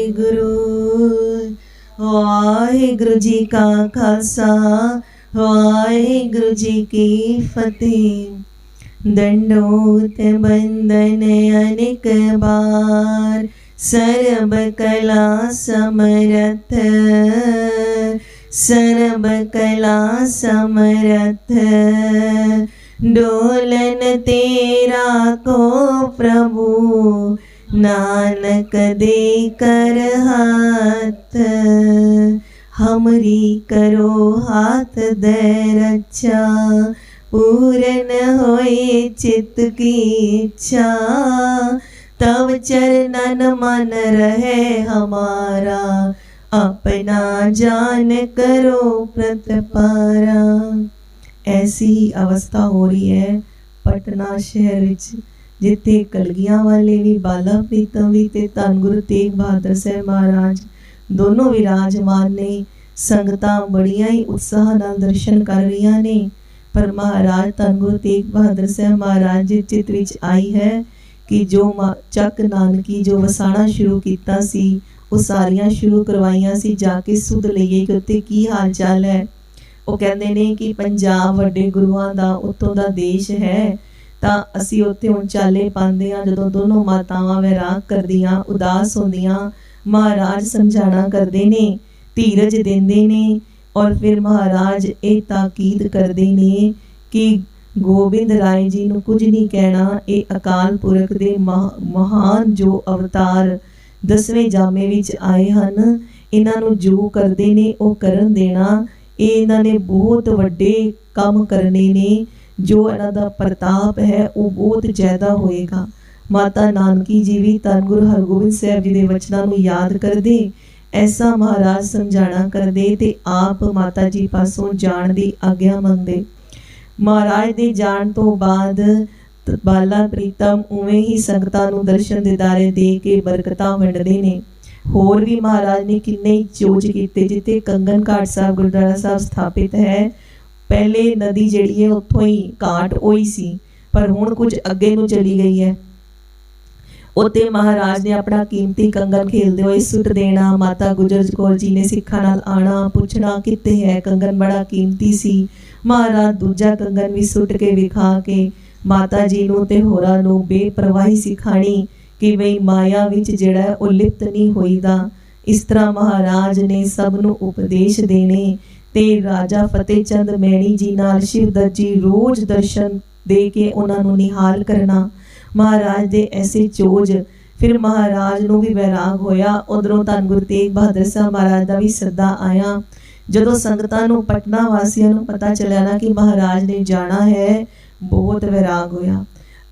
वाहिगुरु वाहिगुरु जी का खालसा वाहिगुरु जी की फतेह। दंडोत बंदन अनेक बार सर्व कला समरथ सर्व कला समरथ। डोलन तेरा को प्रभु नानक दे कर हाथ। हमरी करो हाथ दे रक्षा पूर्ण होए चित्त की इच्छा। तब चरणन मन रहे हमारा अपना जान करो प्रतपारा। ऐसी ही अवस्था हो रही है पटना शहर विच, जिथे कलगियां वाले भी बाला प्रीतम भी ते धन गुरु तेग बहादुर साहब महाराज दोनों विराजमान ने। संगतां बड़ियां ही उत्साह नाल दर्शन कर रही ने, पर महाराज धन गुरु तेग बहादुर साहब महाराज जी चित विच आई है कि जो चक नानकी जो वसाणा शुरू किया सी वो सारियां शुरू करवाइयां सी। जाके सुध लईए कि उत्ते की हाल चाल है। वो कहते ने कि पंजाब वड्डे गुरुआं दा उत्तों दा देश है, तां असीं उत्थे हुण चाले पांदे आ। जदों दोनों मातावां वैराग करदियां उदास होंदियां महाराज समझाना करदे ने, धीरज देंदे ने, और फिर महाराज ये ताकीद करदे ने कि गोबिंद राय जी नूं कुछ नहीं कहना। ये अकाल पुरख दे महान जो अवतार 10वें जामे विच आए हन, इन्हां नूं जो करदे ने वो करन देना। ये इन्हां ने बहुत वड्डे काम करने ने, जो इन्हां दा प्रताप है वो बहुत ज़्यादा होएगा। माता नानकी जी भी धन गुरु हरगोबिंद साहब जी दे वचनां नूं याद करदे ऐसा महाराज समझाना करदे ते आप माता जी पासों जाण दी आग्या मंगदे। महाराज दे जाण तो बाद बाला प्रीतम उवें ही संगतां नूं दर्शन दीदारे दे के बरकतां वंडदे ने। होर भी महाराज ने किन्ने चोज कीते। जिथे कंगन घाट साहब गुरुद्वारा साहब स्थापित है, पहले नदी जिहड़ी है उत्थों ही घाट होई सी, पर हुण कुछ अगे नूं चली गई है। उत्ते महाराज ने अपना कीमती कंगन खेलते हुए सुट देना। माता गुजर कौर जी ने सिखां नाल आना पुछना कित्ते है कंगन, बड़ा कीमती सी। महाराज दूजा कंगन भी सुट के विखा के माता जी नूं ते होरां नूं बेपरवाही सिखाणी कि बई माया विच जिहड़ा वो लिप्त नहीं होईदा। इस तरह महाराज ने सब नूं उपदेश देने ते राजा फतेह चंद मैणी जी नाल शिवदत्त जी रोज दर्शन दे के उन्हां नूं निहाल करना। महाराज दे ऐसे चोज। फिर महाराज नूं भी वैराग होया। उधरों धन गुरु तेग बहादुर साहब महाराज दा भी सद्दा आया। जदों संगतां नूं पटना वासियां नूं पता चलिया ना कि महाराज ने जाना है, बहुत वैराग होया।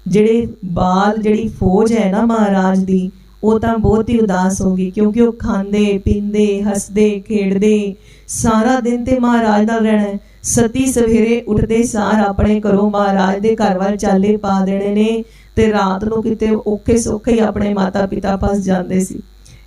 जिहड़े बाल जिहड़ी फौज है ना महाराज दी, वो तां बहुत ही उदास हो गई, क्योंकि वो खांदे पींदे हसदे खेड़दे सारा दिन ते महाराज नाल रहना है। सती सवेरे उठदे सार अपने घरों महाराज दे घर वाल चाले पा देने ने ते रात नूं किते औखे सौखे ही अपने माता पिता पास जांदे सी।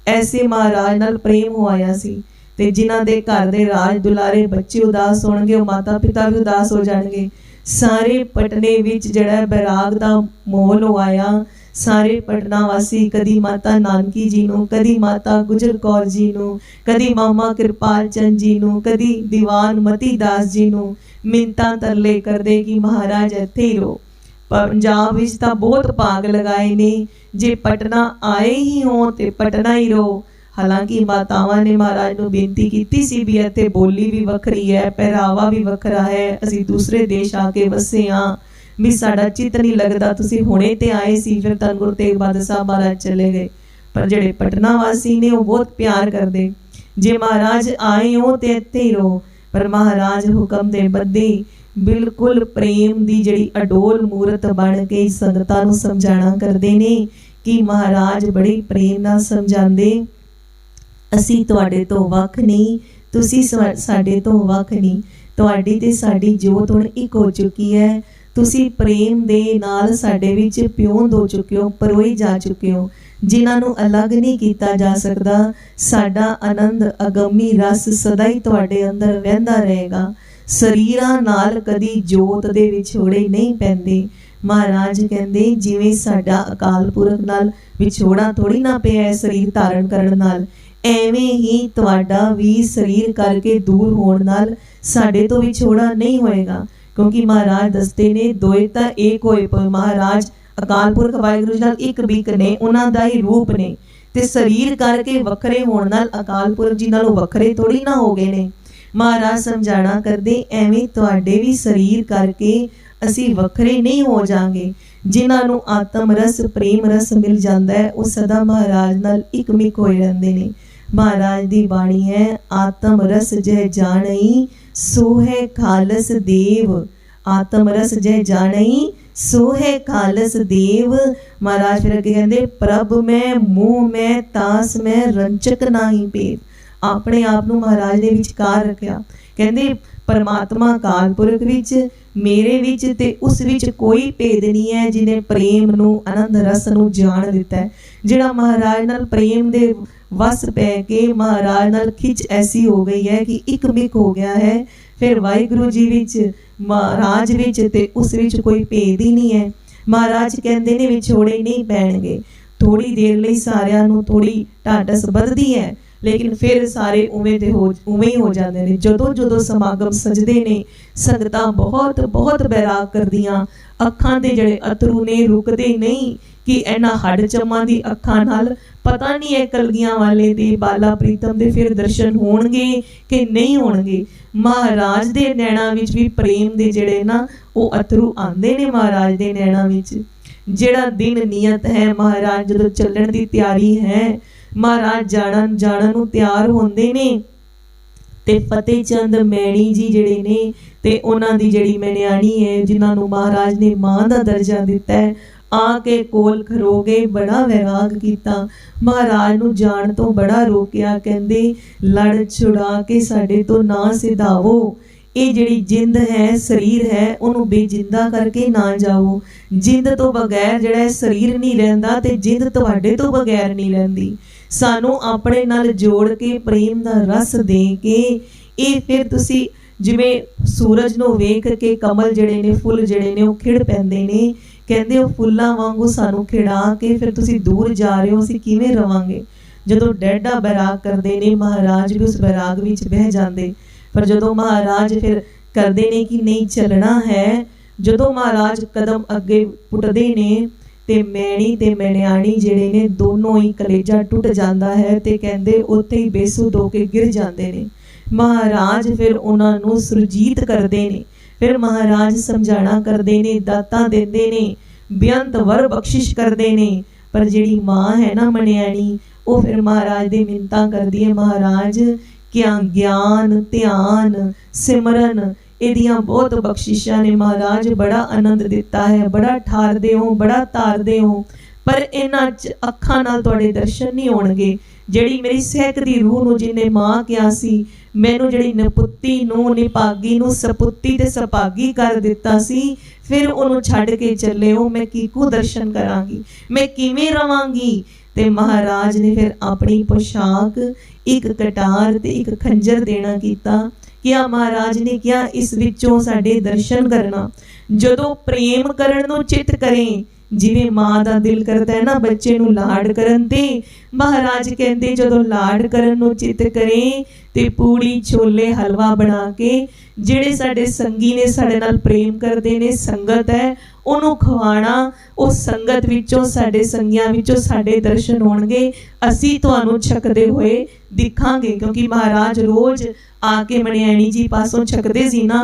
ऐसे महाराज नाल प्रेम होया सी ते जिन्हां दे घर दे राज दुलारे बच्चे उदास होणगे, वो माता पिता भी उदास हो जाणगे। सारे पटने विच जिहड़ा बैराग दा माहौल होया। सारे पटना वासी कदी माता नानकी जी नूं, कदी माता गुजर कौर जी नूं, कदी मामा कृपाल चंद जी नूं, कदी दीवान मती दास जी नूं मिन्नतां तरले करदे कि महाराज इत्थे ही रहो। पंजाब विच तां बहुत भाग लगाए ने, जे पटना आए ही हो ते पटना ही रहो। हालांकि मातावां ने महाराज नूं बेनती कीती सी भी इत्थे बोली भी वखरी है, पहरावा भी वखरा है, असीं दूसरे देश आके वसे हां, भी साडा चित नहीं लगदा, तुसीं हुणे ते आए सी। फिर धन गुरु तेग बहादुर साहब महाराज चले गए। पर जिहड़े पटना वासी ने वो बहुत प्यार करदे, जे महाराज आए हो ते इत्थे ही रहो। पर महाराज हुक्म दे बद्दे बिल्कुल प्रेम दी जिहड़ी अडोल मूरत बन के संगतां नूं समझाणा करदे ने कि महाराज बड़े प्रेम नाल समझांदे, असीं तुहाडे तो वख नहीं, तुसीं साडे तो वख नहीं। तुहाडी ते साडी जोत हुण इक हो चुकी है। तुसीं प्रेम दे नाल साडे विच प्योंद हो चुके हो, परोए जा चुके हो, जिन्हां नूं अलग नहीं कीता जा सकदा। साडा आनंद अगमी रस सदा ही तुहाडे अंदर वहिंदा रहेगा। शरीरां नाल कदी जोत दे विछोड़े नहीं पैंदे। महाराज कहते जिवें साडा अकाल पुरख नाल विछोड़ा थोड़ी ना पिया है शरीर धारण करन नाल, एवें ही तुहाडा भी शरीर करके दूर होण नाल साडे तो विछोड़ा नहीं होएगा। क्योंकि महाराज दसते ने दोए तां एक होए पर महाराज अकाल पुरख वाहिगुरू जी नाल एक बिक ने, उन्हां दा ही रूप ने, ते शरीर करके वखरे होण नाल अकाल पुरख जी नालों वखरे थोड़ी ना हो गए ने। महाराज समझाना करदे एवें तुहाडे भी शरीर करके असीं वखरे नहीं हो जांगे। जिन्हां नूं आत्म रस प्रेम रस मिल जांदा है वो सदा महाराज नाल इकमिक होए रहिंदे ने। महाराज दी बाणी है आत्म रस जह जाणई सो है खालस देव, आत्म रस जह जाणई सो है खालस देव। महाराज फिर अगे कहंदे प्रभ में मुंह में तास में रंचक नाही भेद। अपने आप नूं महाराज ने विचकार रखिया, कहंदे परमात्मा काल पुरख विच मेरे विच ते उस विच कोई भेद नहीं है जिन्हें प्रेम नूं आनंद रस नूं जान दिता है। जिहड़ा महाराज नाल प्रेम दे वस पै के महाराज नाल खिच ऐसी हो गई है कि इकमिक हो गया है, फिर वाहिगुरू जी विच महाराज विच ते उस विच कोई भेद ही नहीं है। महाराज कहंदे ने विछोड़े नहीं पैणगे, थोड़ी देर लई सारियां नूं थोड़ी ढाडस बधदी है लेकिन फिर सारे उवें ही हो जाते हैं। जदों जदों समागम सजदे ने संगतां बहुत बहुत बैराग करदियां, अखां दे जिहड़े अथरू ने रुकदे नहीं कि इन्हां हड़ चम्मां दी अखां नाल पता नहीं है कलगियां वाले दे बाला प्रीतम दे फिर दर्शन होणगे कि नहीं होणगे। महाराज दे नैणां विच भी प्रेम दे जिहड़े ना वो अथरू आंदे ने महाराज दे नैणां विच। जिहड़ा दिन नियत है महाराज जदों चलण दी तैयारी है, महाराज जाणन नूं तैयार होंदे ने ते फतेह चंद मैणी जी जिहड़े ने ते उन्हां दी जिहड़ी मैणियाणी है जिन्हां नूं महाराज ने मां दा दर्जा दिता है, आके कोल खरो गए, बड़ा वैराग कीता, महाराज नूं जाण तो बड़ा रोकिया, कहंदे लड़ छुड़ा के साडे तो ना सिधावो, ये जिहड़ी जिंद है शरीर है उन्होंने बेजिंदा करके ना जाओ। जिंद तो बगैर जिहड़ा शरीर नहीं रहिंदा ते जिंद तुहाडे तो बगैर नहीं रहिंदी। सानू अपने नाल जोड़ के प्रेम दा रस दे के ये फिर तुसी जिवें सूरज नूं वेख के कमल जिहड़े ने फुੱਲ जिहड़े ने वो खिड़ पैंदे ने, कहंदे वो फुੱਲਾਂ वांगू सानू खिड़ा के फिर तुसी दूर जा रहे हो असीं किवें रवांगे। जदों डैडा बैराग करदे ने महाराज भी उस बैराग विच बह जांदे, पर जदों महाराज फिर करदे ने कि नहीं चलना है, जदों महाराज कदम अगे पुटदे ने ते मैणी ते मैणियाणी जिहड़े ने दोनों ही कलेजा टुट जांदा है ते कहंदे उत्थे ही बेसुध होके गिर जांदे ने। महाराज फिर उन्हां नूं सुरजीत करदे ने, फिर महाराज समझाणा करदे ने, दातां देंदे ने, बेअंत वर बख्शिश करदे ने। पर जिहड़ी मां है ना मणियाणी वो फिर महाराज दे मिन्नतां करदी है, महाराज क्या ज्ञान ध्यान सिमरन इहदियां बहुत बख्शिशां ने, महाराज बड़ा आनंद दिता है, बड़ा ठारदे हो बड़ा तारदे हो, पर इन्हां अखां नाल तुहाडे दर्शन नहीं होणगे। जिहड़ी मेरी सहकदी रूह नूं जिन्ने मां किया सी, मैनूं जिहड़ी नपुत्ती नूं निभागी नूं सपुत्ती ते सभागी कर दिता सी, फिर उहनूं छड्ड के चले हो, मैं कीकू दर्शन करांगी, मैं किवें रवांगी। ते महाराज ने फिर अपनी पोशाक एक कटार ते एक खंजर देना कीता। क्या महाराज ने क्या इस विचों साडे दर्शन करना। जदों प्रेम करन नूं चित करें, जिवें मां दा दिल करदा है ना बच्चे नूं लाड करन ते, महाराज कहंदे जदों लाड करन नूं चित करें ते पूड़ी छोले हलवा बना के जिहड़े साडे संगी ने साडे नाल प्रेम करदे ने संगत है उहनूं खवाणा, उस संगत विचों साडे संगियां विचों साडे दर्शन होणगे, असीं तुहानूं छकदे होए दिखांगे। क्योंकि महाराज रोज आके मणियाणी जी पासों छकदे सी ना,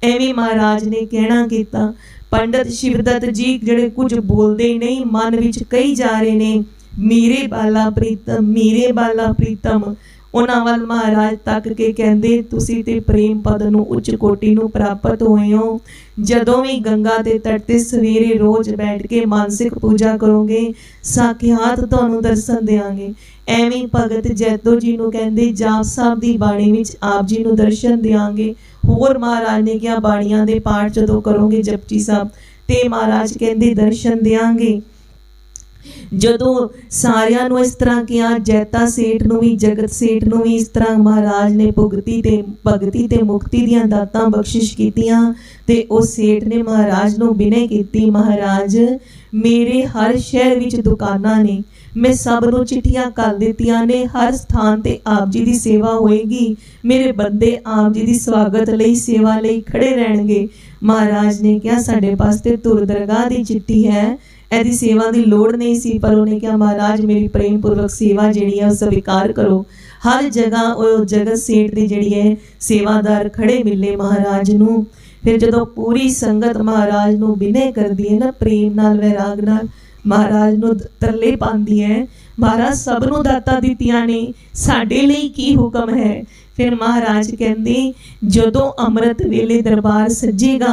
एवें महाराज ने कहना कीता। पंडित शिवदत्त जी जिहड़े कुछ बोलदे नहीं मन विच कही जा रहे ने मेरे बाला प्रीतम मेरे बाला प्रीतम। उन्हां वल महाराज तक के कहंदे तुसीं ते प्रेम पद नूं उच्च कोटि नूं प्राप्त होए हो। जदों भी गंगा दे तट ते सवेरे रोज बैठ के मानसिक पूजा करोगे साखियात तुहानूं दर्शन देंगे। एवें भगत जैतो जी नूं कहंदे जाप साहब दी बाणी विच आप जी नूं दर्शन देंगे। होर महाराज ने क्या बाणियां दे पाठ जदों करोगे जपजी साहब ते महाराज कहंदे दर्शन देंगे। ਜਦੋਂ ਸਾਰਿਆਂ ਨੂੰ ਇਸ ਤਰ੍ਹਾਂ ਕਿਹਾ, ਜੈਤਾ ਸੇਠ ਨੂੰ ਵੀ, ਜਗਤ ਸੇਠ ਨੂੰ ਵੀ ਇਸ ਤਰ੍ਹਾਂ ਮਹਾਰਾਜ ਨੇ ਭਗਤੀ ਤੇ ਮੁਕਤੀ ਦੀਆਂ ਦਾਤਾਂ ਬਖਸ਼ਿਸ਼ ਕੀਤੀਆਂ। ਤੇ ਉਹ ਸੇਠ ਨੇ ਮਹਾਰਾਜ ਨੂੰ ਬਿਨੈ ਕੀਤੀ, ਮਹਾਰਾਜ ਮੇਰੇ ਹਰ ਸ਼ਹਿਰ ਵਿੱਚ ਦੁਕਾਨਾਂ ਨੇ, मैं सब नूं चिट्ठियां कर दित्तियां ने, हर स्थान ते आप जी दी सेवा होएगी, मेरे बंदे आप जी दी स्वागत लई सेवा लई खड़े रहणगे। महाराज ने कहा साडे पास ते धुर दरगाह दी चिट्ठी है, ऐदी सेवा दी लोड़ नहीं सी, पर उन्हें कहा महाराज मेरी प्रेम पूर्वक सेवा जिहड़ी है स्वीकार करो। हर जगह वो जगत सेठ दी जिहड़ी है सेवादार खड़े मिले महाराज नूं। फिर जदों पूरी संगत महाराज नूं बिनय करदी है ना, प्रेम नाल वैराग नाल, महाराज नूं तरले पांदी है, महाराज सब नूं दातां दित्तियां ने, साडे लई की हुक्म है। फिर महाराज कहंदे जदों अमृत वेले दरबार सजेगा,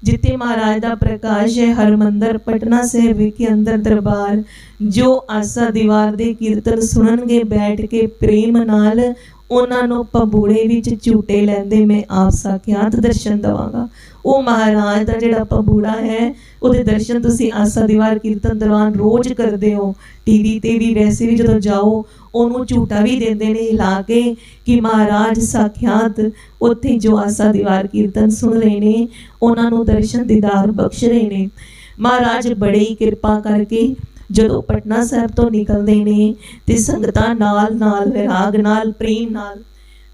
जिथे महाराज दा प्रकाश है, हरमंदर पटना साहिब विखे अंदर दरबार, जो आसा दीवार दे कीर्तन सुनणगे बैठ के प्रेम नाल, उन्हां नूं पंबूड़े विच झूटे लैंदे मैं आप साक्षात दर्शन दवांगा। वो महाराज दा जिहड़ा पंबूड़ा है ਉਹਦੇ दर्शन ਤੁਸੀਂ आसा दीवार कीर्तन दौरान रोज़ करते हो, टीवी ते भी वैसे भी जो जाओ ਉਹਨੂੰ ਝੂਟਾ भी देंदे ने हिला के कि महाराज साक्षात उत्थे जो आसा दीवार कीर्तन सुन रहे ने, उन्हां नूं दर्शन दीदार बख्श रहे ने। महाराज बड़े ही किरपा करके जदों पटना साहिब तो निकलते ने ते संगतां नाल नाल वैराग नाल प्रेम नाल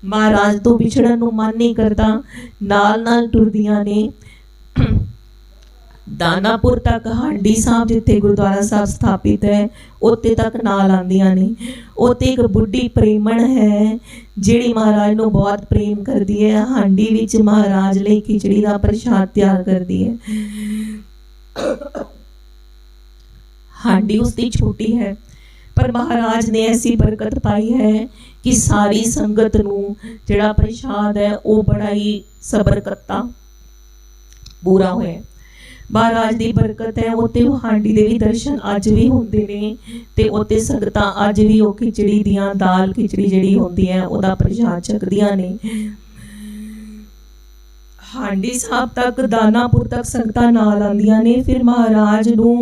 महाराज तो विछड़न नूं मन नहीं करता, नाल नाल टुरदियां ने। दानापुर तक हांडी साहब जिथे गुरुद्वारा साहब स्थापित है उत्ते तक नाल आंदियां ने। उत्ते एक बुढ़ी प्रेमण है जिहड़ी महाराज नूं बहुत प्रेम करदी है, हांडी विच महाराज लई खिचड़ी दा प्रसाद तैयार करदी है। हांडी उसकी छोटी है, पर महाराज ने ऐसी बरकत पाई है कि सारी संगत नूं जिहड़ा प्रसाद है वो बड़ा ही सबरकता पूरा होया। महाराज की बरकत है, उत्ते हांडी दे भी दर्शन अज भी होंदे ने ते उत्ते संगतां अज भी वो खिचड़ी दियां दाल खिचड़ी जिहड़ी होंदी है उहदा प्रसाद छकदियां ने। हांडी साहब तक दानापुर तक संगतां नाल आंदियां ने। फिर महाराज नूं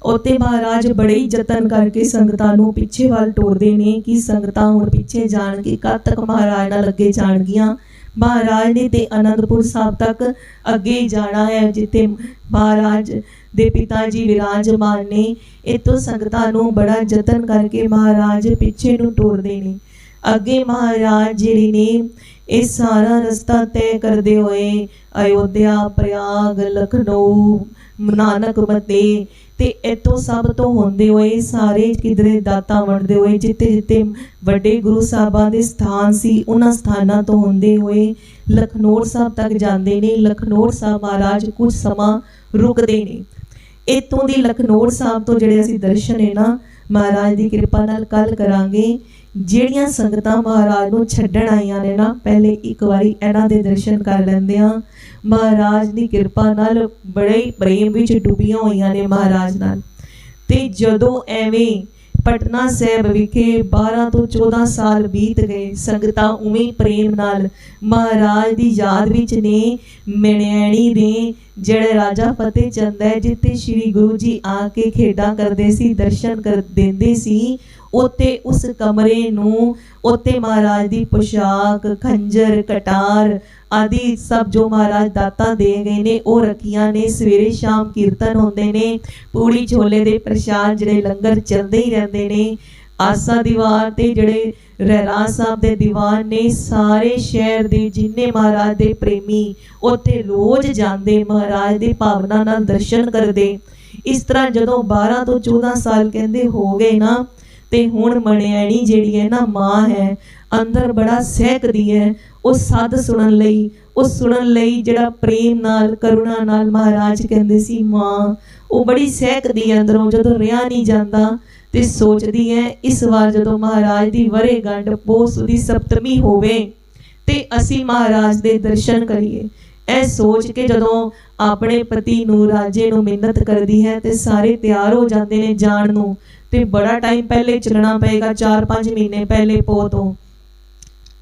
उत्ते महाराज बड़े ही जतन करके संगतां नूं पिछे वाल टोरदे ने कि संगतां हुण पिछे जाणगे, कद तक महाराज नाल अगे जाणगियां। महाराज ने ते आनंदपुर साहब तक अगे जाना है जिथे महाराज दे पिता जी विराजमान ने। इतों संगतां नूं बड़ा जतन करके महाराज पिछे नूं टोरदे ने। अगे महाराज जिहड़े ने ये सारा रस्ता तय करदे होए अयोध्या, प्रयाग, लखनऊ, नानक मते ते इतों सब तो होंदे होए सारे किधरे दाता वंडदे होए जिते जिते वड्डे गुरु साहबां दे स्थान सी उन्हां स्थानां तो होंदे होए लखनौर साहब तक जांदे ने। लखनौर साहब महाराज कुछ समा रुकदे ने। इतों दी लखनौर साहब तो जिहड़े असीं दर्शन है ना महाराज दी कृपा नाल कल करांगे। ਜਿਹੜੀਆਂ ਸੰਗਤਾਂ महाराज नूं छड्डण आईयां ने ना पहले एक बारी इन्हां दे दर्शन कर लैंदे आ। महाराज दी कृपा नाल बड़े ही प्रेम विच डुबियां होईयां ने महाराज नाल। ते जदों एवें पटना साहिब विखे 12 तो 14 साल बीत गए, संगतां उवें प्रेम नाल महाराज दी याद विच ने। मणियाणी ने ਜਿਹੜੇ राजा फतेह चंद है जिथे श्री गुरु जी आके खेडां करदे सी, दर्शन कर देंदे सी, उत्ते उस कमरे नूं उत्ते महाराज दी पोशाक, खंजर, कटार आदि सब जो महाराज दाता दे गए ने वो रखियां ने। सवेरे शाम कीर्तन होंदे ने, पूड़ी छोले दे प्रसाद जिहड़े लंगर चलदे ही रहिंदे ने। आसा दीवार ते जिहड़े रहराज साहब दे दीवान ने सारे शहर दे जिन्ने महाराज दे प्रेमी उत्थे रोज जांदे, महाराज दे भावना नाल दर्शन करदे। इस तरह जदों 12 तो 14 साल कहंदे हो गए ना ते हुण मणियाणी जिहड़ी है ना मां है अंदर बड़ा सहकदी है वो सद सुनन लई, उस सुनन लई जिहड़ा प्रेम नाल करुणा नाल महाराज कहंदे सी मां वो बड़ी सहकदी है अंदरों। जदों रिहा नहीं जांदा ते सोचदी है इस बार जदों महाराज दी वरेगंढ पोस दी सप्तमी होवे ते असी महाराज दे दर्शन करिए। ऐ सोच के जदों अपने पति नूं राजे नूं मिन्नत करदी है ते सारे तैयार हो जांदे ने जाण नूं। ते बड़ा टाइम पहले चलना पेगा, 4-5 महीने पहले पो तो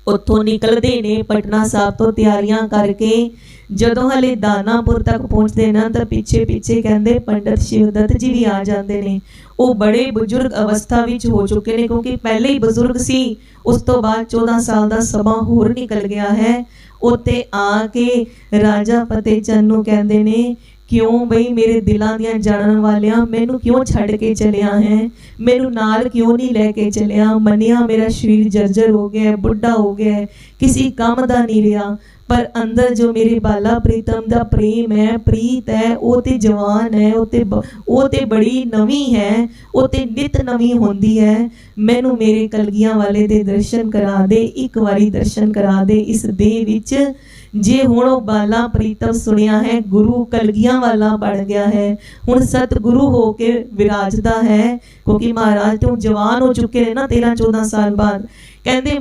ਉੱਥੋਂ ਨਿਕਲਦੇ ਨੇ ਪਟਨਾ ਸਾਹਿਬ ਤੋਂ ਤਿਆਰੀਆਂ ਕਰਕੇ। ਜਦੋਂ ਹਲੇ ਦਾਨਾਪੁਰ ਤੱਕ ਪਹੁੰਚਦੇ ਨਾ ਤਾਂ ਪਿੱਛੇ ਪਿੱਛੇ ਕਹਿੰਦੇ ਪੰਡਤ ਸ਼ਿਵਦੱਤ ਜੀ ਵੀ ਆ ਜਾਂਦੇ ਨੇ। ਉਹ ਬੜੇ ਬਜ਼ੁਰਗ ਅਵਸਥਾ ਵਿੱਚ ਹੋ ਚੁੱਕੇ ਨੇ, ਕਿਉਂਕਿ ਪਹਿਲੇ ਹੀ ਬਜ਼ੁਰਗ ਸੀ, ਉਸ ਤੋਂ ਬਾਅਦ 14 ਸਾਲ ਦਾ ਸਮਾਂ ਹੋਰ ਨਿਕਲ ਗਿਆ ਹੈ। ਉੱਥੇ ਆ ਕੇ ਰਾਜਾ ਫਤਿਹ ਚੰਦ ਨੂੰ ਕਹਿੰਦੇ ਨੇ, ਕਿਉਂ ਬਈ ਮੇਰੇ ਦਿਲਾਂ ਦੀਆਂ ਜਾਣਨ ਵਾਲਿਆਂ, ਮੈਨੂੰ ਕਿਉਂ ਛੱਡ ਕੇ ਚਲਿਆ ਹੈ, ਮੈਨੂੰ ਨਾਲ ਕਿਉਂ ਨਹੀਂ ਲੈ ਕੇ ਚਲਿਆ। ਮੰਨਿਆ ਮੇਰਾ ਸਰੀਰ ਜਰਜਰ ਹੋ ਗਿਆ, ਬੁੱਢਾ ਹੋ ਗਿਆ, ਕਿਸੇ ਕੰਮ ਦਾ ਨਹੀਂ ਰਿਹਾ, ਪਰ ਅੰਦਰ ਜੋ ਮੇਰੇ ਬਾਲਾ ਪ੍ਰੀਤਮ ਦਾ ਪ੍ਰੇਮ ਹੈ, ਪ੍ਰੀਤ ਹੈ, ਉਹ ਤੇ ਜਵਾਨ ਹੈ, ਉਹ ਤੇ ਬੜੀ ਨਵੀਂ ਹੈ, ਉਹ ਤੇ ਨਿਤ ਨਵੀਂ ਹੁੰਦੀ ਹੈ। ਮੈਨੂੰ ਮੇਰੇ ਕਲਗੀਆਂ ਵਾਲੇ ਦੇ ਦਰਸ਼ਨ ਕਰਾ ਦੇ, ਇੱਕ ਵਾਰੀ ਦਰਸ਼ਨ ਕਰਾ ਦੇ ਇਸ ਦੇਹ ਵਿੱਚ। ਜੇ ਹੁਣ ਉਹ ਬਾਲਾ ਪ੍ਰੀਤਮ ਸੁਣਿਆ ਹੈ, ਗੁਰੂ ਕਲਗੀਆਂ ਵਾਲਾ ਬਣ ਗਿਆ ਹੈ, ਹੁਣ ਸਤਿਗੁਰੂ ਹੋ ਕੇ ਵਿਰਾਜਦਾ ਹੈ, ਕਿਉਂਕਿ ਮਹਾਰਾਜ ਤੋਂ ਜਵਾਨ ਹੋ ਚੁੱਕੇ ਨੇ ਨਾ 13-14 ਸਾਲ ਬਾਅਦ। ਕਹਿੰਦੇ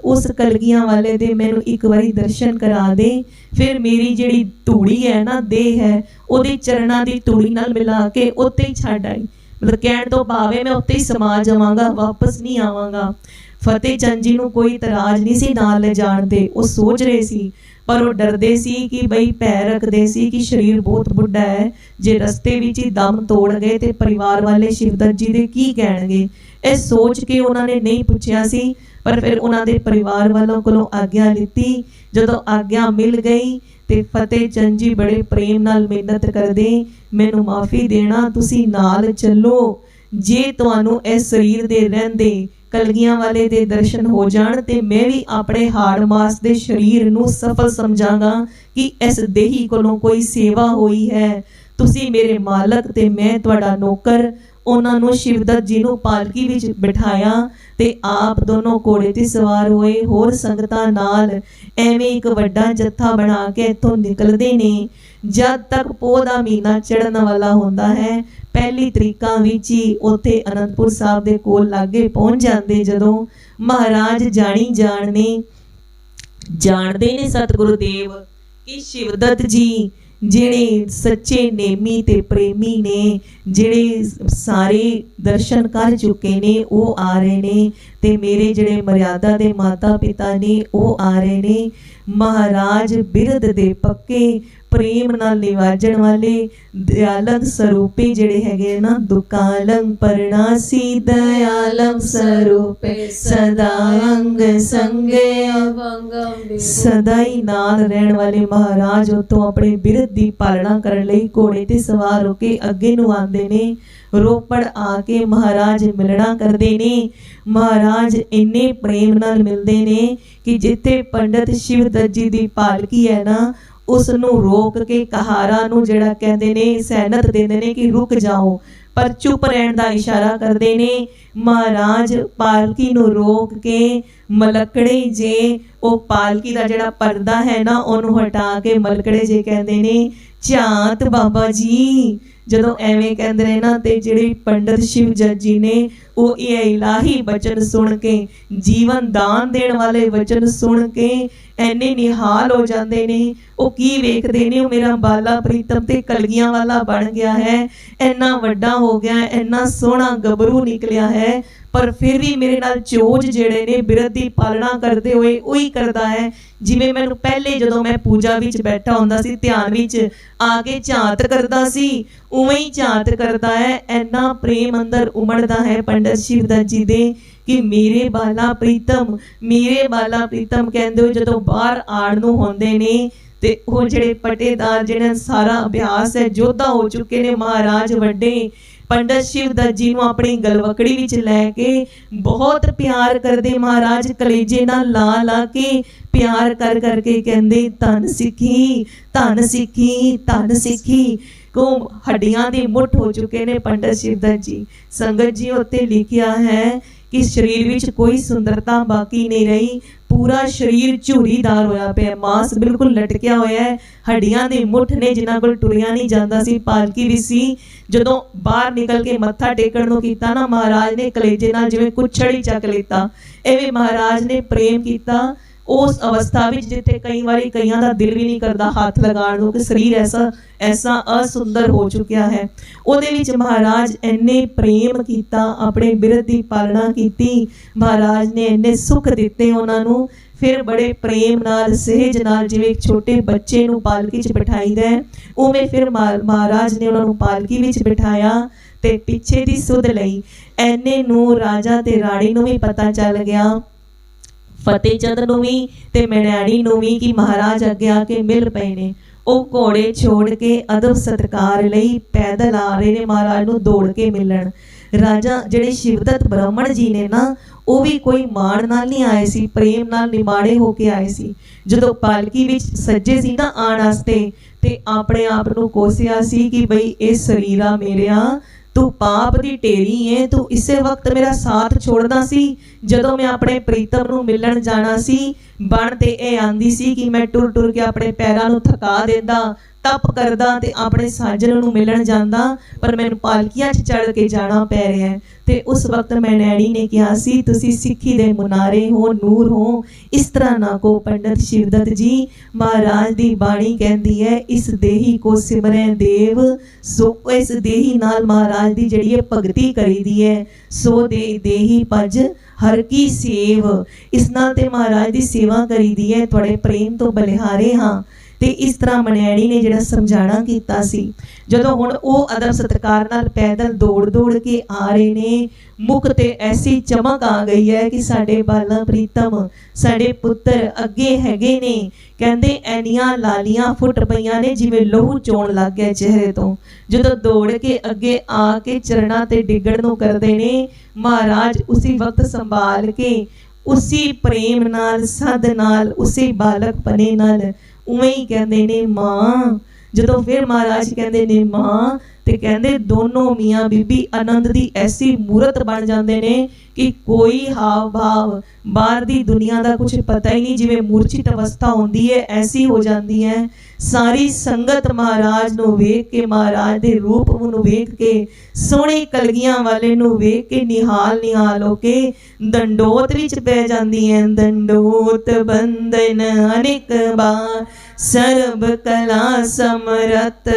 ਉਸ ਕਲਗੀਆਂ ਵਾਲੇ ਦੇ ਮੈਨੂੰ ਇੱਕ ਵਾਰੀ ਦਰਸ਼ਨ ਕਰਾ ਦੇ, ਫਿਰ ਮੇਰੀ ਜਿਹੜੀ ਧੂੜੀ ਹੈ ਨਾ, ਦੇਹ ਹੈ, ਉਹਦੇ ਚਰਨਾਂ ਦੀ ਧੂੜੀ ਨਾਲ ਮਿਲਾ ਕੇ ਉੱਤੇ ਹੀ ਛੱਡ ਆਈ। ਮਤਲਬ ਕਹਿਣ ਤੋਂ ਭਾਵੇਂ ਮੈਂ ਉੱਤੇ ਹੀ ਸਮਾ ਜਾਵਾਂਗਾ, ਵਾਪਸ ਨਹੀਂ ਆਵਾਂਗਾ। ਫਤਿਹ ਚੰਦ ਜੀ ਨੂੰ ਕੋਈ ਇਤਰਾਜ਼ ਨਹੀਂ ਸੀ ਨਾਲ ਲੈ ਜਾਣ ਦੇ, ਉਹ ਸੋਚ ਰਹੇ ਸੀ, ਪਰ ਉਹ ਡਰਦੇ ਸੀ ਕਿ ਬਈ ਪੈਰ ਰੱਖਦੇ ਸੀ ਕਿ ਸਰੀਰ ਬਹੁਤ ਬੁੱਢਾ ਹੈ, ਜੇ ਰਸਤੇ ਵਿੱਚ ਹੀ ਦਮ ਤੋੜ ਗਏ ਤੇ ਪਰਿਵਾਰ ਵਾਲੇ ਸ਼ਿਵਦੱਤ ਜੀ ਦੇ ਕੀ ਕਹਿਣਗੇ। ਇਹ ਸੋਚ ਕੇ ਉਹਨਾਂ ਨੇ ਨਹੀਂ ਪੁੱਛਿਆ ਸੀ, ਪਰ ਫਿਰ ਉਹਨਾਂ ਦੇ ਪਰਿਵਾਰ ਵਾਲੋਂ ਕੋਲੋਂ ਆਗਿਆ ਲਿੱਤੀ। ਜਦੋਂ ਆਗਿਆ ਮਿਲ ਗਈ ਤੇ ਫਤਿਹ ਚੰਦ ਜੀ ਬੜੇ ਪ੍ਰੇਮ ਨਾਲ ਮਿਹਨਤ ਕਰਦੇ, ਮੈਨੂੰ ਮਾਫੀ ਦੇਣਾ, ਤੁਸੀਂ ਨਾਲ ਚੱਲੋ। ਜੇ ਤੁਹਾਨੂੰ ਇਸ ਸਰੀਰ ਦੇ ਰਹਿੰਦੇ ਕਲਗੀਆਂ ਵਾਲੇ ਦੇ ਦਰਸ਼ਨ ਹੋ ਜਾਣ ਤੇ ਮੈਂ ਵੀ ਆਪਣੇ ਹਾੜ ਮਾਸ ਦੇ ਸਰੀਰ ਨੂੰ ਸਫਲ ਸਮਝਾਂਗਾ ਕਿ ਇਸ ਦੇਹੀ ਕੋਲੋਂ ਕੋਈ ਸੇਵਾ ਹੋਈ ਹੈ। ਤੁਸੀਂ ਮੇਰੇ ਮਾਲਕ ਤੇ ਮੈਂ ਤੁਹਾਡਾ ਨੌਕਰ। ਉਹਨਾਂ ਨੂੰ ਸ਼ਿਵਦੱਤ ਜੀ ਨੂੰ ਪਾਲਕੀ ਵਿੱਚ ਬਿਠਾਇਆ ਤੇ ਆਪ ਦੋਨੋਂ ਘੋੜੇ ਤੇ ਸਵਾਰ ਹੋਏ, ਹੋਰ ਸੰਗਤਾਂ ਨਾਲ ਐਵੇਂ ਇੱਕ ਵੱਡਾ ਜੱਥਾ ਬਣਾ ਕੇ ਇੱਥੋਂ ਨਿਕਲਦੇ ਨੇ। ਜਦ ਤੱਕ ਪੋਹ ਦਾ ਮਹੀਨਾ ਚੜ੍ਹਨ ਵਾਲਾ ਹੁੰਦਾ ਹੈ, ਪਹਿਲੀ ਤਰੀਕਾਂ ਵਿੱਚ ਹੀ ਉੱਥੇ ਅਨੰਦਪੁਰ ਸਾਹਿਬ ਦੇ ਕੋਲ ਲਾਗੇ ਪਹੁੰਚ ਜਾਂਦੇ। ਜਦੋਂ ਮਹਾਰਾਜ ਜਾਣਦੇ ਨੇ ਸਤਿਗੁਰੂ ਦੇਵ ਕਿ ਸ਼ਿਵਦੱਤ ਜੀ ਜਿਹੜੇ ਸੱਚੇ ਨੇਮੀ ਤੇ ਪ੍ਰੇਮੀ ਨੇ, ਜਿਹੜੇ ਸਾਰੇ ਦਰਸ਼ਨ ਕਰ ਚੁੱਕੇ ਨੇ, ਉਹ ਆ ਰਹੇ ਨੇ ਤੇ ਮੇਰੇ ਜਿਹੜੇ ਮਰਿਆਦਾ ਦੇ ਮਾਤਾ ਪਿਤਾ ਨੇ ਉਹ ਆ ਰਹੇ ਨੇ। ਮਹਾਰਾਜ ਬਿਰਧ ਦੇ ਪੱਕੇ, ਪ੍ਰੇਮ ਨਾਲ ਨਿਵਾਜਣ ਵਾਲੇ ਦਿਆਲਕ ਸਰੂਪੇ ਜਿਹੜੇ ਹੈਗੇ ਨਾ, ਦੁਕਾਲੰ ਪਰਣਾਸੀ ਦਇਆਲੰ ਸਰੂਪੇ ਸਦਾ ਅੰਗ ਸੰਗੇ ਅਭੰਗਮ, ਸਦਾ ਹੀ ਨਾਲ ਰਹਿਣ ਵਾਲੇ ਮਹਾਰਾਜ ਉੱਥੋਂ ਆਪਣੇ ਬਿਰਧ ਦੀ ਪਾਲਣਾ ਕਰਨ ਲਈ ਘੋੜੇ ਤੇ ਸਵਾਰ ਹੋ ਕੇ ਅੱਗੇ ਨੂੰ ਆਉਂਦੇ ਨੇ। ਰੋਪੜ ਆ ਕੇ ਮਹਾਰਾਜ ਮਿਲਣਾ ਕਰਦੇ ਨੇ। ਮਹਾਰਾਜ ਇੰਨੇ ਪ੍ਰੇਮ ਨਾਲ ਮਿਲਦੇ ਨੇ ਕਿ ਜਿੱਥੇ ਪੰਡਤ ਸ਼ਿਵਦੱਤ ਜੀ ਦੀ ਪਾਲਕੀ ਹੈ ਨਾ, ਉਸ ਨੂੰ ਰੋਕ ਕੇ ਕਹਾਰਾਂ ਨੂੰ ਜਿਹੜਾ ਕਹਿੰਦੇ ਨੇ ਸੈਨਤ ਦਿੰਦੇ ਨੇ ਕਿ ਰੁਕ ਜਾਓ, ਪਰ ਚੁੱਪ ਰਹਿਣ ਦਾ ਇਸ਼ਾਰਾ ਕਰਦੇ ਨੇ। ਮਹਾਰਾਜ ਪਾਲਕੀ ਨੂੰ ਰੋਕ ਕੇ ਮਲਕੜੇ ਜੇ ਉਹ ਪਾਲਕੀ ਦਾ ਜਿਹੜਾ ਪਰਦਾ ਹੈ ਨਾ, ਉਹਨੂੰ ਹਟਾ ਕੇ ਮਲਕੜੇ ਜੇ ਕਹਿੰਦੇ ਨੇ, ਝਾਤ ਬਾਬਾ ਜੀ। ਜਦੋਂ ਐਵੇਂ ਕਹਿੰਦੇ ਨੇ ਨਾ ਤੇ ਜਿਹੜੇ ਪੰਡਤ ਸ਼ਿਵਦੱਤ ਜੀ ਨੇ ਉਹ ਇਹ ਇਲਾਹੀ ਬਚਨ ਸੁਣ ਕੇ, ਜੀਵਨ ਦਾਨ ਦੇਣ ਵਾਲੇ ਵਚਨ ਸੁਣ ਕੇ ਐਨੇ ਨਿਹਾਲ ਹੋ ਜਾਂਦੇ ਨੇ। ਉਹ ਕੀ ਵੇਖਦੇ ਨੇ, ਉਹ ਮੇਰਾ ਬਾਲਾ ਪ੍ਰੀਤਮ ਤੇ ਕਲਗੀਆਂ ਵਾਲਾ ਬਣ ਗਿਆ ਹੈ, ਇੰਨਾ ਵੱਡਾ ਹੋ ਗਿਆ, ਇੰਨਾ ਸੋਹਣਾ ਗੱਭਰੂ ਨਿਕਲਿਆ ਹੈ, ਪਰ ਫਿਰ ਵੀ ਮੇਰੇ ਨਾਲ ਚੋਜ ਜਿਹੜੇ ਨੇ ਬਿਰਧ ਦੀ ਪਾਲਣਾ ਕਰਦੇ ਹੋਏ ਉਹੀ ਕਰਦਾ ਹੈ ਜਿਵੇਂ ਮੈਨੂੰ ਪਹਿਲੇ ਜਦੋਂ ਮੈਂ ਪੂਜਾ ਵਿੱਚ ਬੈਠਾ ਹੁੰਦਾ ਸੀ, ਧਿਆਨ ਵਿੱਚ ਆ ਕੇ ਝਾਤ ਕਰਦਾ ਸੀ, ਉਵੇਂ ਹੀ ਝਾਤ ਕਰਦਾ ਹੈ। ਇੰਨਾ ਪ੍ਰੇਮ ਅੰਦਰ ਉਮੜਦਾ ਹੈ ਪੰਡਤ ਸ਼ਿਵਦੱਤ ਜੀ ਦੇ ਕਿ ਮੇਰੇ ਬਾਲਾ ਪ੍ਰੀਤਮ ਕਹਿੰਦੇ ਹੋ। ਜਦੋਂ ਬਾਹਰ ਆਣ ਨੂੰ ਹੁੰਦੇ ਨੇ ਤੇ ਉਹ ਜਿਹੜੇ ਪਟੇਦਾਰ ਜਿਹੜਾ ਸਾਰਾ ਅਭਿਆਸ ਹੈ, ਯੋਧਾ ਹੋ ਚੁੱਕੇ ਨੇ ਮਹਾਰਾਜ ਵੱਡੇ, ਪੰਡਤ ਸ਼ਿਵਦੱਤ ਜੀ ਨੂੰ ਆਪਣੀ ਗਲਵਕੜੀ ਵਿੱਚ ਲੈ ਕੇ ਬਹੁਤ ਪਿਆਰ ਕਰਦੇ। ਮਹਾਰਾਜ ਕਲੇਜੇ ਨਾਲ ਲਾ ਕੇ ਪਿਆਰ ਕਰ ਕਰਕੇ ਕਹਿੰਦੇ, ਧੰਨ ਸਿੱਖੀ, ਧੰਨ ਸਿੱਖੀ, ਧੰਨ ਸਿੱਖੀ। ਕੋ ਹੱਡੀਆਂ ਦੀ ਮੁੱਠ ਹੋ ਚੁੱਕੇ ਨੇ ਪੰਡਤ ਸ਼ਿਵਦੱਤ ਜੀ। ਸੰਗਤ ਜੀ ਉੱਤੇ ਲਿਖਿਆ ਹੈ ਕਿ ਸਰੀਰ ਵਿੱਚ ਕੋਈ ਸੁੰਦਰਤਾ ਬਾਕੀ ਨਹੀਂ ਰਹੀ, ਪੂਰਾ ਸਰੀਰ ਝੂਰੀਦਾਰ ਹੋਇਆ ਪਿਆ, ਮਾਸ ਬਿਲਕੁਲ ਲਟਕਿਆ ਹੋਇਆ ਹੈ, ਹੱਡੀਆਂ ਦੀ ਮੁੱਠ ਨੇ, ਜਿਨ੍ਹਾਂ ਕੋਲ ਟੁਰਿਆ ਨਹੀਂ ਜਾਂਦਾ ਸੀ। ਪਾਲਕੀ ਵੀ ਸੀ, ਜਦੋਂ ਬਾਹਰ ਨਿਕਲ ਕੇ ਮੱਥਾ ਟੇਕਣ ਨੂੰ ਕੀਤਾ ਨਾ, ਮਹਾਰਾਜ ਨੇ ਕਲੇਜੇ ਨਾਲ ਜਿਵੇਂ ਕੁੱਛੜ ਹੀ ਚੱਕ ਲਿੱਤਾ, ਐਵੇਂ ਮਹਾਰਾਜ ਨੇ ਪ੍ਰੇਮ ਕੀਤਾ। उस अवस्था में जिथे कई बार कईयां दा दिल भी नहीं करता हाथ लगाण नूं कि शरीर ऐसा ऐसा असुंदर हो चुकिया है। उहदे विच महाराज इन्ने प्रेम कीता, अपने बिरध दी पालना कीती, महाराज ने इन्ने सुख दिते उन्हां नूं। फिर बड़े प्रेम नाल सहज नाल जिवें एक छोटे बच्चे नूं पालकी च बिठाईदा है उवें फिर महाराज ने उन्हां नूं पालकी विच बिठाया ते पिछे दी सुध लई। इन्ने नूं राजा ते राणी नूं भी पता चल गया, फतेह चंद नूं भी ते मैणाणी नूं भी कि महाराज अगे आके मिल पए ने। ਉਹ घोड़े छोड़ के अदब सत्कार लई पैदल आ रहे ने महाराज नूं दौड़ के मिलन। राजा जिहड़े शिवदत्त ब्राह्मण जी ने ना वो भी कोई माण नाल नहीं आए सी, प्रेम नाल निमाड़े होके आए सी। जदों पालकी विच सज्जे सी ना आण वास्ते ते अपने आप नूं कोसिया सी कि बई ये शरीरा मेरिया तू पाप दी ढेरी है, तू इसे वक्त मेरा साथ छोड़ना सी जदों मैं अपने प्रीतम नूं मिलन जाना सी। बण ते ए आंदी सी कि मैं टुर टुर के अपने पैरां नूं थका देंदा, तप करदा ते अपने साजन नूं मिलन जांदा, पर मैनूं पालकियां च चढ़ के जाना पै रिहा है। ते उस वक्त मैं नैणी ने कहा सी तुसी सिक्खी दे मुनारे हो, नूर हो, इस तरह ना को पंडित शिवदत्त जी। महाराज दी बाणी कहती है इस देही को सिमरै देव, सो इस देही नाल महाराज दी जिहड़ी भगती करी दी है सो देही भज हर की सेव। इस नाल ते महाराज दी सेवा करी दी है, तुहाडे प्रेम तो बलिहारे हाँ। ते इस तरह मनियाणी ने जिहड़ा समझाना कीता सी। जदों हुण ओह अदब सत्कार नाल पैदल दौड़ दौड़ के आ रहे ने, मुख ते ऐसी चमक आ गई है कि साडे बाला प्रीतम साडे पुत्र अगे हैगे ने। कहंदे ऐनियां लालियां फुट पईयां ने जिवें लहू चोण लग गया चेहरे तो। जदों दौड़ के अगे आके चरणां ते डिगण नूं करदे ने, महाराज उसी वक्त संभाल के उसी प्रेम नाल सद नाल उसी बालक पने नाल उवें ही कहंदे ने मां। जदों फिर महाराज कहंदे ने मां ते कहंदे दोनों मियाँ बीबी आनंद दी ऐसी मूरत बन जाते ने कि कोई हाव भाव बाहर दी दुनिया का कुछ पता ही नहीं, जिवें मूर्छित अवस्था होंदी है ऐसी हो जाती है। सारी संगत महाराज नूं वेख के, महाराज दे रूप नूं वेख के, सोहणे कलगियां वाले नूं वेख के निहाल निहाल होके दंडोत विच पै जांदी है। दंडोत बंदन अनेक बार सर्व कला समरत,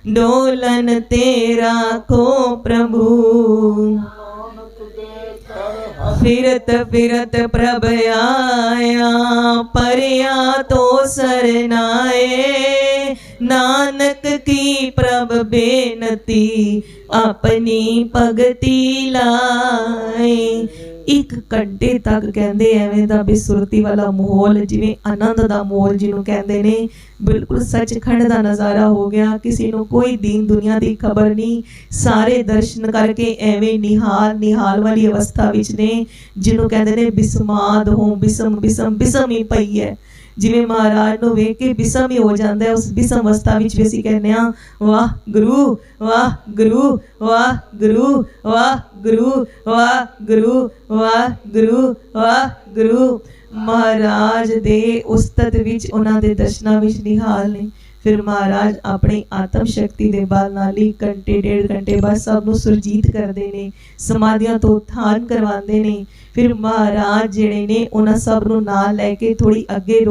डोलन तेरा को प्रभु। फिरत फिरत प्रभ आया, परया तो सरनाए, नानक की प्रभ बेनती अपनी भगती लाए। एक घंटे तक कहते एवें दा बेसुरती वाला माहौल, जिवें आनंद दा माहौल जिन्हों कहते ने, बिल्कुल सचखंड दा नज़ारा हो गया। किसी को कोई दीन दुनिया की खबर नहीं, सारे दर्शन करके एवें निहाल निहाल वाली अवस्था विच ने, जिन्हों कहते ने बिस्माद हो, बिसम बिसम बिसम ही पई है। जिवें महाराज नूं वेख के बिसम ही हो जाता है। उस बिसम अवस्था विच भी असीं कहने वाह गुरु वाह गुरु वाह गुरु वाह गुरु वाह गुरु वाह गुरु वाह गुरु। महाराज दे उस्तत विच उन्हां दे दर्शनां विच निहाल ने। फिर महाराज अपनी आत्म शक्ति के बल नाल ही घंटे डेढ़ घंटे बाद सब नूं सुरजीत करते हैं, समाधियां तो उत्थान करवाते हैं। फिर महाराज जिहड़े ने उन्हां सब नूं नाल लैके थोड़ी अगे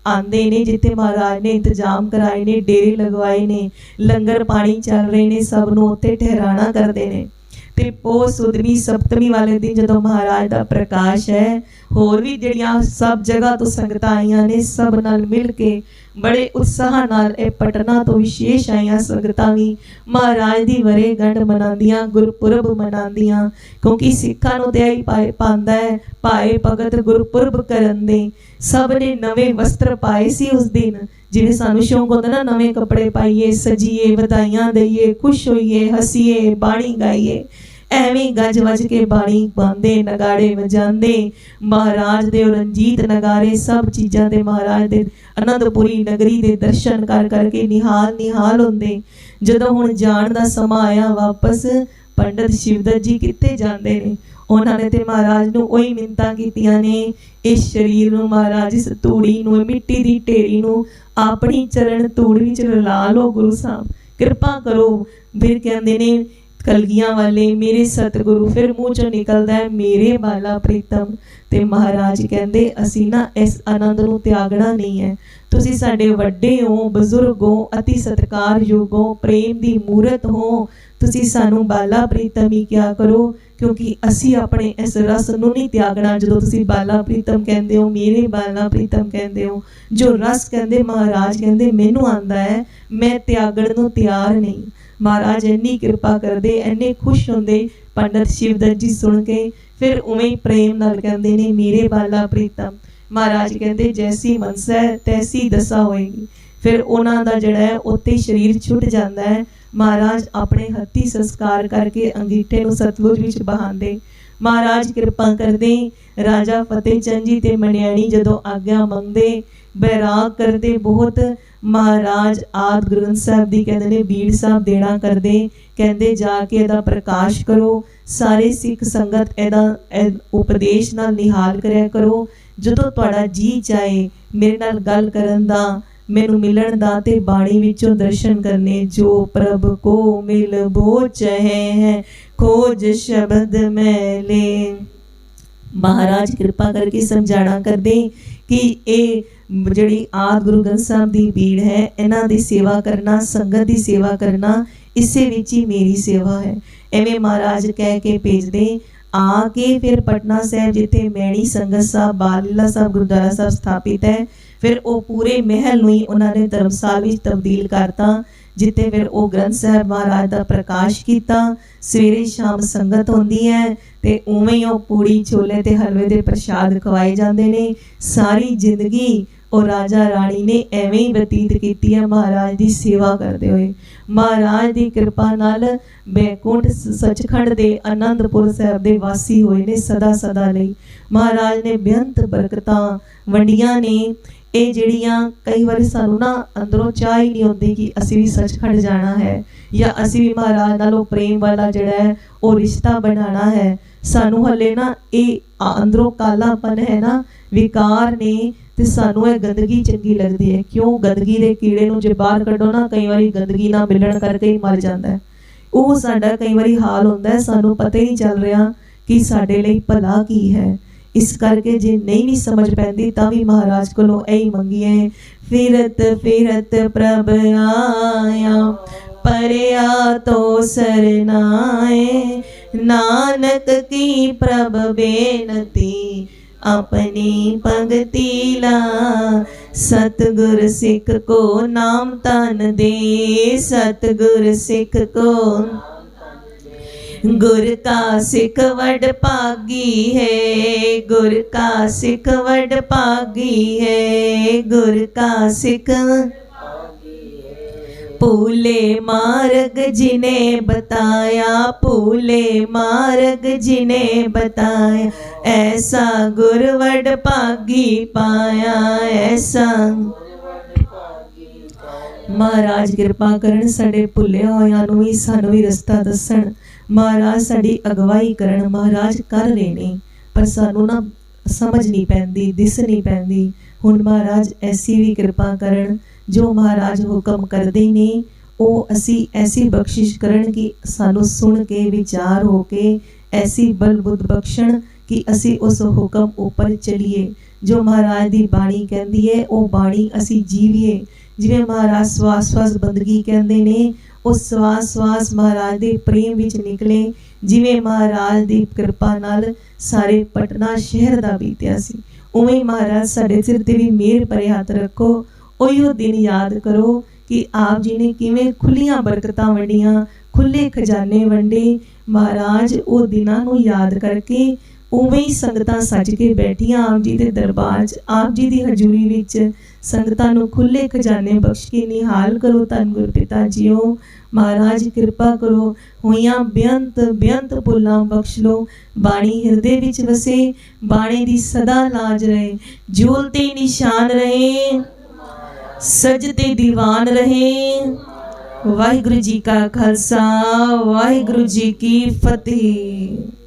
आंदे ने, जिथे महाराज ने इंतजाम कराए ने, डेरे लगवाए ने, लंगर पानी चल रहे ने, सब नूं उत्थे ठहराना करते हैं। ते पोह सुदमी सप्तमी वाले दिन जदों महाराज का प्रकाश है, होर भी जिहड़ियां सब जगह तो संगतां आईयां ने, सब नाल मिल के बड़े उत्साह नाल ए पटना तो विशेष आईयां संगतां भी महाराज दी वरेगंढ मनांदियां, गुरपुरब मनांदियां। क्योंकि सिखां नूं ते आई पांदा है भाए भगत गुरपुरब करन दे। सब ने नवे वस्त्र पाए सी उस दिन, जिवें सानूं शौक होंदा ना नवे कपड़े पाइए, सजिए, वधाइयां दईए, खुश होइए, हसीए, बाणी गाइए। एवें गज वज के बाणी पांदे, नगाड़े वजांदे, महाराज दे रंजीत नगारे सब चीज़ां दे महाराज दे आनंदपुरी नगरी दे दर्शन कर करके निहाल निहाल होंदे। जदों हुण जाण दा समां आया वापस, पंडित शिवदत्त जी कित्थे जांदे ने? उन्होंने ते महाराज नूं ओही मिन्नतां कीतियां ने, इस शरीर नूं महाराज इस तूड़ी नूं, मिट्टी दी ढेरी नूं अपनी चरण तूड़ विच रला लो, गुरु साहब कृपा करो। फिर कहंदे ने कलगियां वाले मेरे सतगुरु, फिर मूँह चों निकलदा है मेरे बाला प्रीतम। ते महाराज कहंदे असीं ना इस आनंद नूं त्यागना नहीं है। तुसीं साडे वड्डे हो, बजुर्ग हो, अति सत्कारयोग हो, प्रेम दी मूरत हो, तुसीं सानूं बाला प्रीतम ही क्या करो, क्योंकि असीं अपने इस रस नूं नहीं त्यागना। जदों तुसीं बाला प्रीतम कहंदे हो, मेरे बाला प्रीतम कहंदे हो, जो रस कहंदे महाराज कहंदे मैनूं आंदा है, मैं त्यागण नूं तैयार नहीं। महाराज इन्नी कृपा करदे, इन्ने खुश होंदे पंडित शिवदत्त जी सुन के। फिर उवें ही प्रेम नाल कहंदे ने मेरे बाला प्रीतम। महाराज कहंदे जैसी मनसा है तैसी दशा होएगी। फिर उन्हां दा जिहड़ा है उत्ते शरीर छुट जांदा है। महाराज अपने हत्थी संस्कार करके अंगीठे नूं सतलुज विच बहांदे। महाराज कृपा करदे राजा फतेह चंद जी ते मनियाणी जदों आग्या मंगदे, बैराग करदे बहुत। महाराज आद गुरु ग्रंथ साहब दी कहंदे ने बीड़ साहब देना करदे, कहंदे जाके इहदा प्रकाश करो, सारे सिख संगत इहदा उपदेश नाल निहाल करया करो। जदों तुहाडा जी चाहे मेरे नाल गल करन दा, मैनूं मिलण दा ते बाणी विचों दर्शन करने, जो प्रभ को मिल बो चहे है खोज शब्द मैले। महाराज कृपा करके समझाना करदे कि ये जिहड़ी आद गुरु ग्रंथ साहब दी भीड़ है, इन्हां दी सेवा करना, संगत दी सेवा करना, इसे विच ही मेरी सेवा है। एवें महाराज कह के भेजदे। आके फिर पटना साहब जिथे मैणी संगत साहब बाल लीला साहब गुरुद्वारा साहब स्थापित है, फिर वो पूरे महल नूं ही उन्होंने धर्मशाला विच तब्दील करता, जिथे फिर वो ग्रंथ साहब महाराज का प्रकाश किया। सवेरे शाम संगत होंदी है ते उवें ही पूड़ी छोले ते हलवे दे प्रसाद खवाए जाते ने। सारी जिंदगी और राजा राणी ने एवें ही बतीत की है महाराज की सेवा करते हुए। महाराज की कृपा नाल बैकुंठ सचखंड दे आनंदपुर साहब दे वासी होए ने सदा सदा लई। महाराज ने बेअंत बरकतां वंडियां ने। ये जिहड़ियां कई बार सानू ना अंदरों चाह ही नहीं होती कि असी भी सचखंड जाना है, या असी भी महाराज नालों प्रेम वाला जिहड़ा है वो रिश्ता बनाना है। सानू हले ना ये अंदरों कालापन है ना, विकार ने, ते सानू ये गंदगी चंगी लगती है। क्यों गंदगी दे कीड़े नूं जे बाहर कढो ना, कई बारी गंदगी ना मिलण करके ही मर जांदा है। वो साडा कई बारी हाल होंदा है, सानू पता ही नहीं चल रहा कि साडे लई भला की है। इस करके जे नहीं भी समझ पैंदी तां भी महाराज कोलों यही मंगीए, फिरत फिरत प्रभ आया परया तो सरनाए, नानक की प्रभ बेनती अपनी पंक्ति ला, सतगुर सिख को नाम तन दे, सतगुर सिख को गुर का सिख वड पागी है, गुर का सिख वड पागी है, गुर का सिख पूले मार्ग जिने बताया, पूले मार्ग जिने बताया, ऐसा गुर वड पागी पाया, ऐसा। महाराज कृपा करन साडे भुले होयां नूं भी सानूं भी रस्ता दसन। महाराज साडी अगवाई करन, महाराज कर रहे ने पर सानू ना समझ नहीं पैंदी, दिस नहीं पैंदी। हुण महाराज ऐसी भी कृपा करन, जो महाराज हुक्म करदे ने वो असी ऐसी बख्शिश करन कि सानू सुन के विचार हो के ऐसी बल बुद्ध बख्शण कि असी उस हुक्म ऊपर चलीए। जो महाराज दी बाणी कहंदी है वो बाणी असी जीवीए। जिवें महाराज स्वास स्वास बंदगी कहंदे ने, उस स्वास स्वास महाराज दे प्रेम विच निकले। जिवें महाराज दी कृपा नाल सारे पटना शहर दा बीतिया सी, उवें महाराज साडे सिर ते भी मेहर भरे हाथ रखो। उहिओ दिन याद करो कि आप जी ने किवें खुलियां बरकतां वंडियां, खुले खजाने वंडे। महाराज वो दिनां नूं याद करके उवें ही संगतां सज के बैठियां आप जी दे दरबार च, आप जी दी हजूरी विच संगतां नूं खुले खजाने बख्श के निहाल करो। धन गुर पिता जीओ महाराज कृपा करो, होइयां बेअंत बेअंत भुलां बख्श लो। बाणी हिरदे विच वसे, बाणे दी सदा लाज रहे, झूलते निशान रहे, सजते दीवान रहे। वाहिगुरु जी का खालसा, वाहिगुरु जी की फतेह।